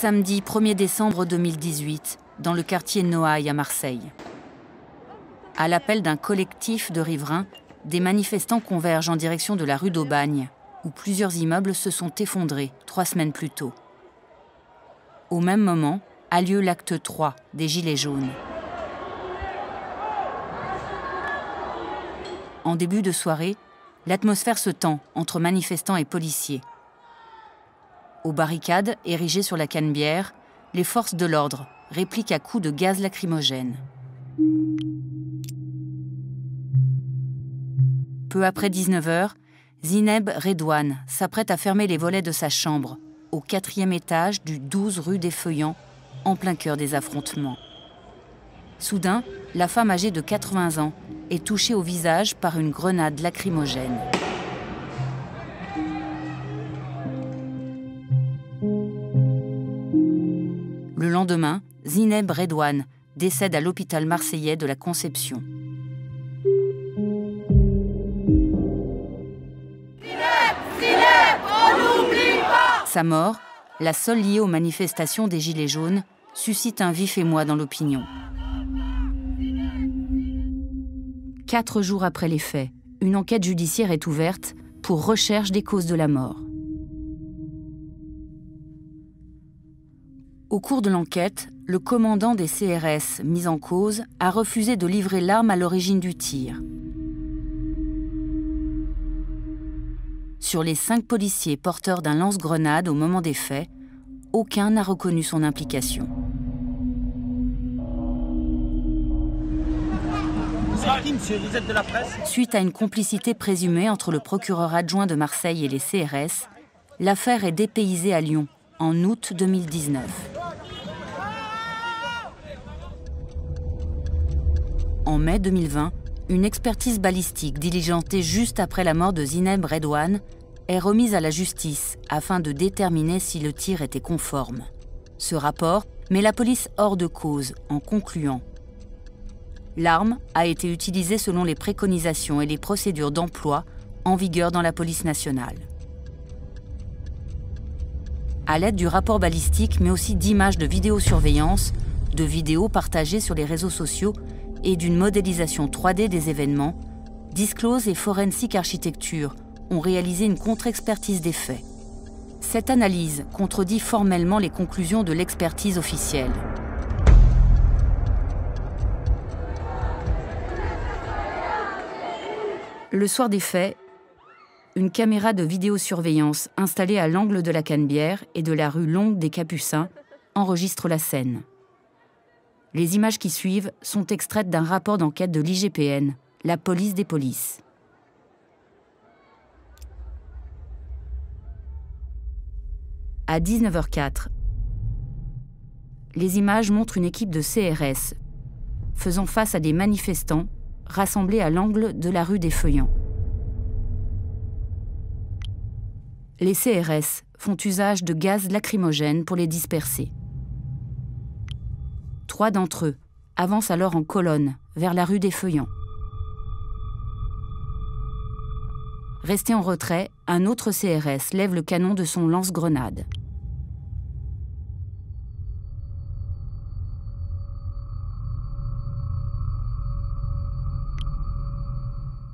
Samedi 1er décembre 2018, dans le quartier Noailles à Marseille. À l'appel d'un collectif de riverains, des manifestants convergent en direction de la rue d'Aubagne, où plusieurs immeubles se sont effondrés 3 semaines plus tôt. Au même moment, a lieu l'acte 3 des Gilets jaunes. En début de soirée, l'atmosphère se tend entre manifestants et policiers. Aux barricades érigées sur la Canebière, les forces de l'ordre répliquent à coups de gaz lacrymogène. Peu après 19h, Zineb Redouane s'apprête à fermer les volets de sa chambre, au 4e étage du 12 rue des Feuillants, en plein cœur des affrontements. Soudain, la femme âgée de 80 ans est touchée au visage par une grenade lacrymogène. Le lendemain, Zineb Redouane décède à l'hôpital marseillais de la Conception. Sa mort, la seule liée aux manifestations des Gilets jaunes, suscite un vif émoi dans l'opinion. 4 jours après les faits, une enquête judiciaire est ouverte pour recherche des causes de la mort. Au cours de l'enquête, le commandant des CRS mis en cause a refusé de livrer l'arme à l'origine du tir. Sur les 5 policiers porteurs d'un lance-grenade au moment des faits, aucun n'a reconnu son implication. Vous êtes de la presse ? Suite à une complicité présumée entre le procureur adjoint de Marseille et les CRS, l'affaire est dépaysée à Lyon en août 2019. En mai 2020, une expertise balistique diligentée juste après la mort de Zineb Redouane est remise à la justice afin de déterminer si le tir était conforme. Ce rapport met la police hors de cause en concluant: l'arme a été utilisée selon les préconisations et les procédures d'emploi en vigueur dans la police nationale. À l'aide du rapport balistique, mais aussi d'images de vidéosurveillance, de vidéos partagées sur les réseaux sociaux et d'une modélisation 3D des événements, Disclose et Forensic Architecture ont réalisé une contre-expertise des faits. Cette analyse contredit formellement les conclusions de l'expertise officielle. Le soir des faits, une caméra de vidéosurveillance installée à l'angle de la Canebière et de la rue Longue des Capucins enregistre la scène. Les images qui suivent sont extraites d'un rapport d'enquête de l'IGPN, la police des polices. À 19h04, les images montrent une équipe de CRS faisant face à des manifestants rassemblés à l'angle de la rue des Feuillants. Les CRS font usage de gaz lacrymogène pour les disperser. 3 d'entre eux avancent alors en colonne vers la rue des Feuillants. Resté en retrait, un autre CRS lève le canon de son lance-grenade.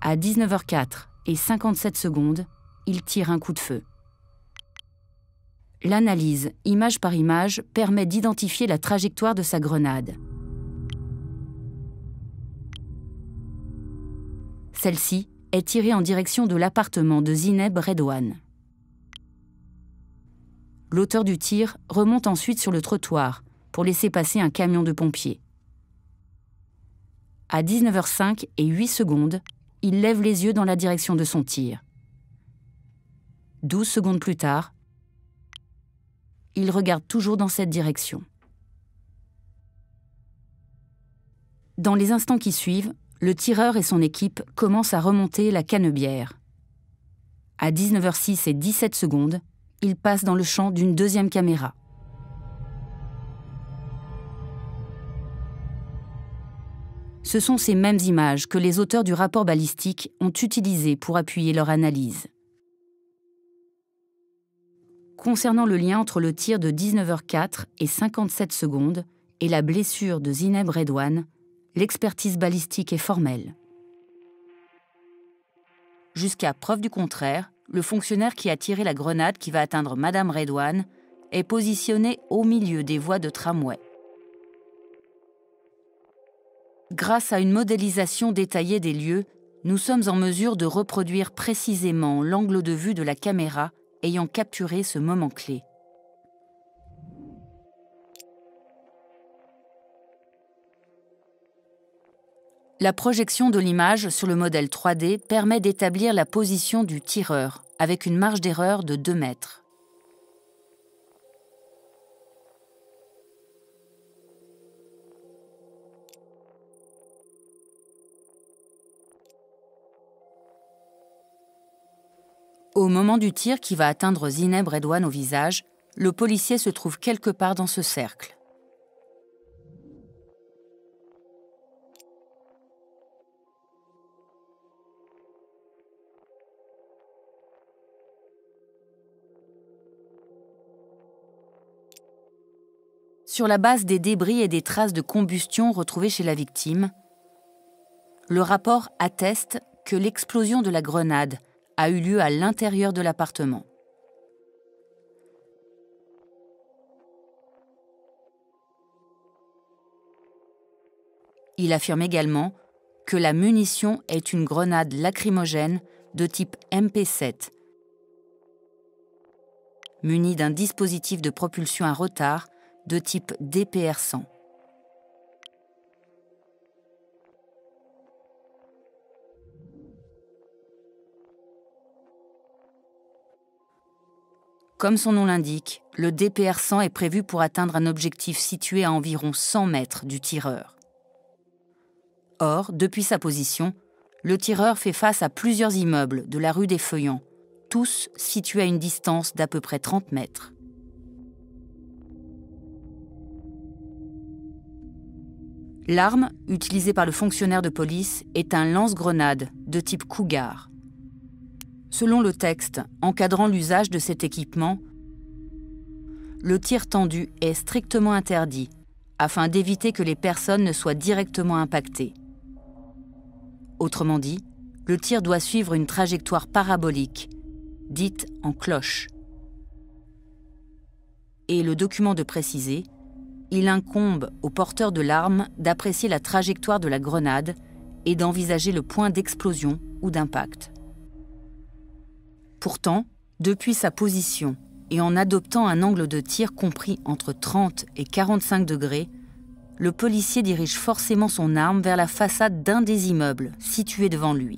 À 19h04 et 57 secondes, il tire un coup de feu. L'analyse, image par image, permet d'identifier la trajectoire de sa grenade. Celle-ci est tirée en direction de l'appartement de Zineb Redouane. L'auteur du tir remonte ensuite sur le trottoir pour laisser passer un camion de pompiers. À 19h05 et 8 secondes, il lève les yeux dans la direction de son tir. 12 secondes plus tard, il regarde toujours dans cette direction. Dans les instants qui suivent, le tireur et son équipe commencent à remonter la Canebière. À 19h06 et 17 secondes, il passe dans le champ d'une 2e caméra. Ce sont ces mêmes images que les auteurs du rapport balistique ont utilisées pour appuyer leur analyse. Concernant le lien entre le tir de 19h04 et 57 secondes et la blessure de Zineb Redouane, l'expertise balistique est formelle. Jusqu'à preuve du contraire, le fonctionnaire qui a tiré la grenade qui va atteindre Madame Redouane est positionné au milieu des voies de tramway. Grâce à une modélisation détaillée des lieux, nous sommes en mesure de reproduire précisément l'angle de vue de la caméra ayant capturé ce moment clé. La projection de l'image sur le modèle 3D permet d'établir la position du tireur avec une marge d'erreur de 2 mètres. Au moment du tir qui va atteindre Zineb Redouane au visage, le policier se trouve quelque part dans ce cercle. Sur la base des débris et des traces de combustion retrouvées chez la victime, le rapport atteste que l'explosion de la grenade a eu lieu à l'intérieur de l'appartement. Il affirme également que la munition est une grenade lacrymogène de type MP7, munie d'un dispositif de propulsion à retard de type DPR-100. Comme son nom l'indique, le DPR-100 est prévu pour atteindre un objectif situé à environ 100 mètres du tireur. Or, depuis sa position, le tireur fait face à plusieurs immeubles de la rue des Feuillants, tous situés à une distance d'à peu près 30 mètres. L'arme utilisée par le fonctionnaire de police est un lance-grenade de type Cougar. Selon le texte encadrant l'usage de cet équipement, le tir tendu est strictement interdit afin d'éviter que les personnes ne soient directement impactées. Autrement dit, le tir doit suivre une trajectoire parabolique, dite en cloche. Et le document de préciser, il incombe au porteur de l'arme d'apprécier la trajectoire de la grenade et d'envisager le point d'explosion ou d'impact. Pourtant, depuis sa position et en adoptant un angle de tir compris entre 30 et 45 degrés, le policier dirige forcément son arme vers la façade d'un des immeubles situés devant lui.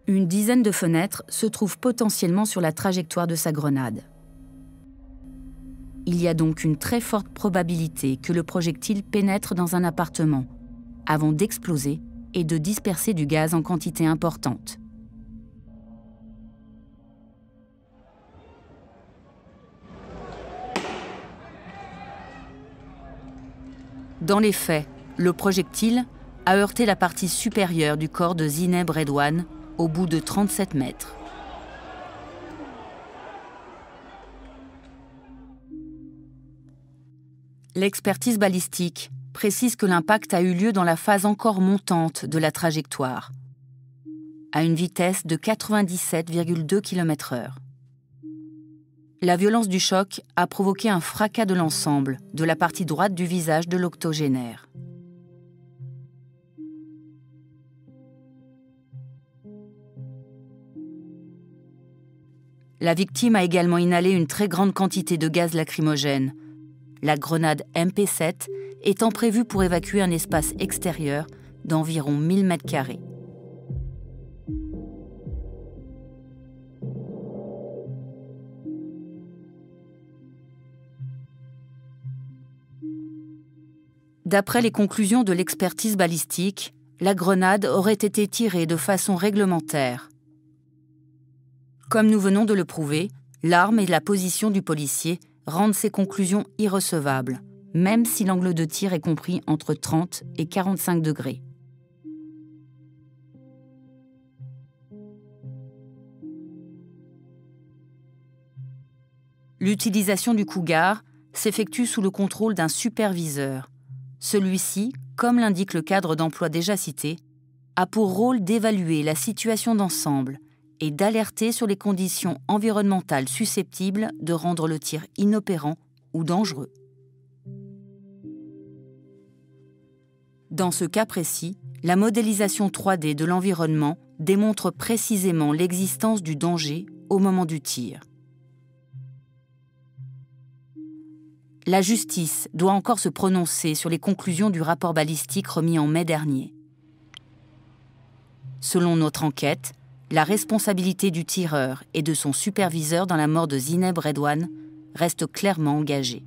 Une dizaine de fenêtres se trouvent potentiellement sur la trajectoire de sa grenade. Il y a donc une très forte probabilité que le projectile pénètre dans un appartement, avant d'exploser et de disperser du gaz en quantité importante. Dans les faits, le projectile a heurté la partie supérieure du corps de Zineb Redouane au bout de 37 mètres. L'expertise balistique précise que l'impact a eu lieu dans la phase encore montante de la trajectoire, à une vitesse de 97,2 km/h. La violence du choc a provoqué un fracas de l'ensemble de la partie droite du visage de l'octogénaire. La victime a également inhalé une très grande quantité de gaz lacrymogène, la grenade MP7 étant prévue pour évacuer un espace extérieur d'environ 1000 m². D'après les conclusions de l'expertise balistique, la grenade aurait été tirée de façon réglementaire. Comme nous venons de le prouver, l'arme et la position du policier rendent ces conclusions irrecevables, même si l'angle de tir est compris entre 30 et 45 degrés. L'utilisation du Cougar s'effectue sous le contrôle d'un superviseur. Celui-ci, comme l'indique le cadre d'emploi déjà cité, a pour rôle d'évaluer la situation d'ensemble et d'alerter sur les conditions environnementales susceptibles de rendre le tir inopérant ou dangereux. Dans ce cas précis, la modélisation 3D de l'environnement démontre précisément l'existence du danger au moment du tir. La justice doit encore se prononcer sur les conclusions du rapport balistique remis en mai dernier. Selon notre enquête, la responsabilité du tireur et de son superviseur dans la mort de Zineb Redouane reste clairement engagée.